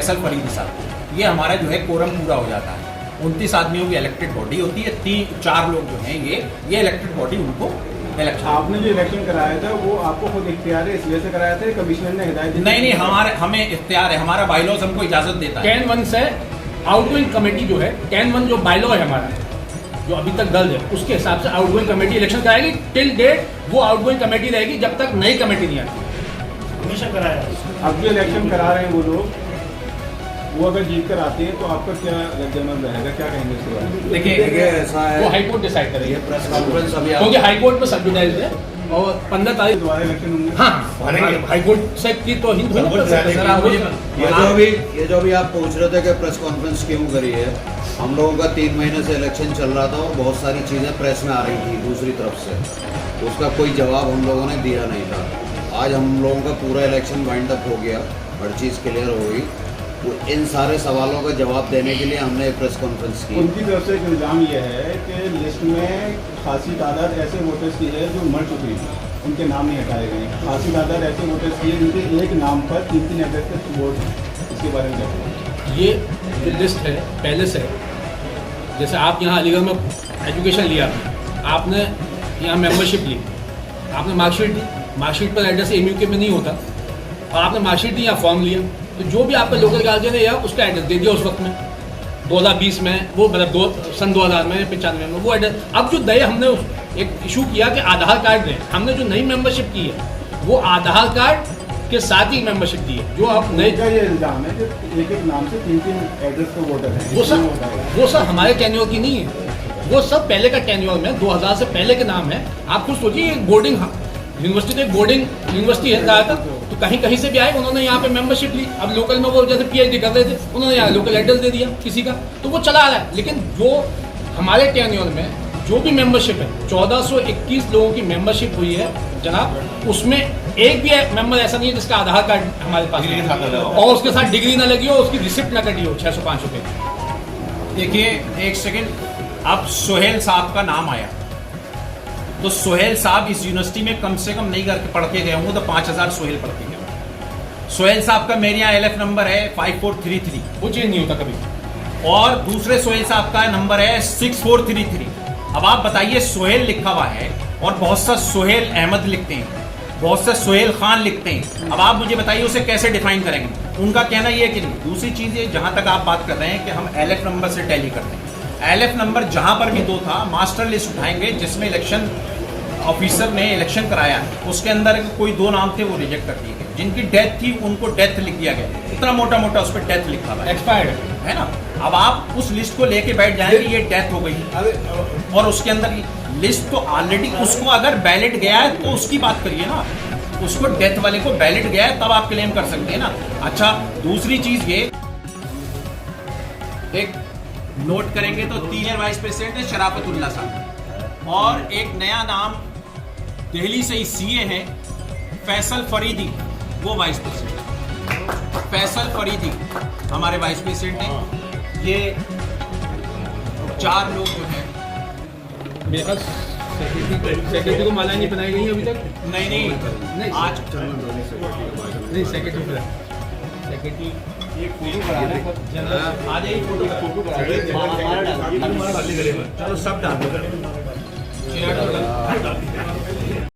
फैसल फरीदी साहब, ये हमारा जो है कोरम पूरा हो जाता है। 29 आदमियों की इलेक्टेड बॉडी होती है, 3-4 लोग जो हैं ये इलेक्टेड बॉडी उनको इलेक्शन। आपने जो इलेक्शन कराया था वो आपको खुद इख्तियार है इसलिए से कराया था, कमिश्नर ने हिदायत दी? नहीं, हमें इख्तियार है, हमारा बायलॉज हमको इजाजत देता है। 10-1 से आउटगोइंग कमेटी जो है, 10-1 जो बायलॉ है हमारा, जो अभी तक दल है, उसके हिसाब से आउटगोइंग कमेटी इलेक्शन कराएगी। टिल डेट वो आउटगोइंग कमेटी रहेगी जब तक नई कमेटी नहीं आती। हमेशा कराया। अब जो इलेक्शन करा रहे हैं वो लोग, वो अगर जीत कर आते हैं तो आपका क्या रद्द-ए-अमल रहेगा, क्या कहेंगे इसके बारे में? देखिए ऐसा है, वो हाईकोर्ट डिसाइड करेगी, प्रेस कॉन्फ्रेंस अभी क्योंकि हाईकोर्ट में सब्जुडाइज है और 15 तारीख दोबारा इलेक्शन होंगे? हाँ, हाईकोर्ट से की तो हिंद ये जो भी आप पूछ रहे थे कि प्रेस कॉन्फ्रेंस क्यों करी है, हम लोगों का 3 महीने से इलेक्शन चल रहा था और बहुत सारी चीज़ें प्रेस में आ रही थी दूसरी तरफ से, उसका कोई जवाब हम लोगों ने दिया नहीं था। आज हम लोगों का पूरा इलेक्शन वाइंड अप हो गया, हर चीज़ क्लियर हो गई, तो इन सारे सवालों का जवाब देने के लिए हमने प्रेस कॉन्फ्रेंस की। उनकी तरफ से एक इल्ज़ाम यह है कि लिस्ट में खासी तादाद ऐसे वोटर्स की है जो मर चुके हैं, उनके नाम नहीं हटाए गए। खासी तादाद ऐसे वोटर्स की है जिनके एक नाम पर 3-3 अगस्त तक वोट है, इसके बारे में क्या कहेंगे? ये जो लिस्ट है पहले से है। जैसे आप यहाँ अलीगढ़ में एजुकेशन लिया, आपने यहाँ मेंबरशिप ली, आपने मार्कशीट दी, मार्कशीट पर एड्रेस MUK में नहीं होता, और आपने मार्कशीट दी या फॉर्म लिया, तो जो भी आपका लोकल गार्जियन है या उसका एड्रेस दे दिया उस वक्त में 2020 में, वो मतलब सन 2000 में 95 में वो एड्रेस। अब जो नए हमने एक इशू किया कि आधार कार्ड दें, हमने जो नई मेंबरशिप की है वो आधार कार्ड के साथ ही मेंबरशिप दी है। जो आप नए का ये इल्ज़ाम है कि एक नाम से 3-3 एड्रेस पर वोटर हैं, वो सब हमारे टेन्योर की नहीं है, वो सब पहले का टेन्योर में 2000 से पहले के नाम है। आप खुद सोचिए, एक बोर्डिंग यूनिवर्सिटी तो एक बोर्डिंग यूनिवर्सिटी है ज़्यादातर, तो कहीं कहीं से भी आए, उन्होंने यहाँ पे मेंबरशिप ली। अब लोकल में वो जैसे PhD कर रहे थे, उन्होंने यहाँ लोकल एड्रेस दे दिया किसी का, तो वो चला आ रहा है। लेकिन जो हमारे टेन्योर में जो भी मेंबरशिप है, 1421 लोगों की मेंबरशिप हुई है जनाब, उसमें एक भी मेंबर ऐसा नहीं है जिसका आधार कार्ड हमारे पास है और उसके साथ डिग्री ना लगी हो, उसकी रिसिप्ट ना कटी हो 605 रुपये। देखिए एक सेकंड, अब सोहेल साहब का नाम आया तो सोहेल साहब इस यूनिवर्सिटी में कम से कम नहीं करके पढ़ के गए होंगे तो 5000 सोहेल पढ़ के गए। सोहेल साहब का मेरे यहाँ LF नंबर है 5433, वो चेंज नहीं होता कभी। और दूसरे सोहेल साहब का नंबर है 6433। अब आप बताइए, सोहेल लिखा हुआ है और बहुत सा सोहेल अहमद लिखते हैं, बहुत से सोहेल खान लिखते हैं। अब आप मुझे बताइए उसे कैसे डिफाइन करेंगे? उनका कहना ये है कि नहीं। दूसरी चीज़ ये, जहाँ तक आप बात कर रहे हैं कि हम LF नंबर से टैली करते हैं, LF नंबर जहाँ पर भी 2 था, मास्टर लिस्ट उठाएंगे जिसमें इलेक्शन ऑफिसर ने इलेक्शन कराया, उसके अंदर कोई 2 नाम थे वो रिजेक्ट कर दिए गए। जिनकी डेथ थी उनको डेथ लिख दिया गया, इतना मोटा मोटा उस पर डेथ लिखा हुआ एक्सपायर्ड है ना। अब आप उस लिस्ट को लेके बैठ जाएंगे ये डेथ हो गई, और उसके अंदर लिस्ट तो ऑलरेडी, उसको अगर बैलेट गया है तो उसकी बात करिए ना, उसको डेथ वाले को बैलेट गया है तब आप क्लेम कर सकते हैं ना। अच्छा, दूसरी चीज ये एक नोट करेंगे तो 3 वाइस प्रेसिडेंट है शराफतुल्लाह साहब, और एक नया नाम दिल्ली से ही CA है फैसल फरीदी, वो वाइस प्रेसिडेंट फैसल फरीदी हमारे वाइस प्रेसिडेंट हैं। ये 4 लोग जो हैं, मेरे पास सेक्रेटरी को माला नहीं बनाई गई अभी तक। नहीं आज नहीं, सेक्रेटरी ये फोटो करा रहे हैं, आ जाइए फोटो करा रहे हैं, चलो सब डाल दो।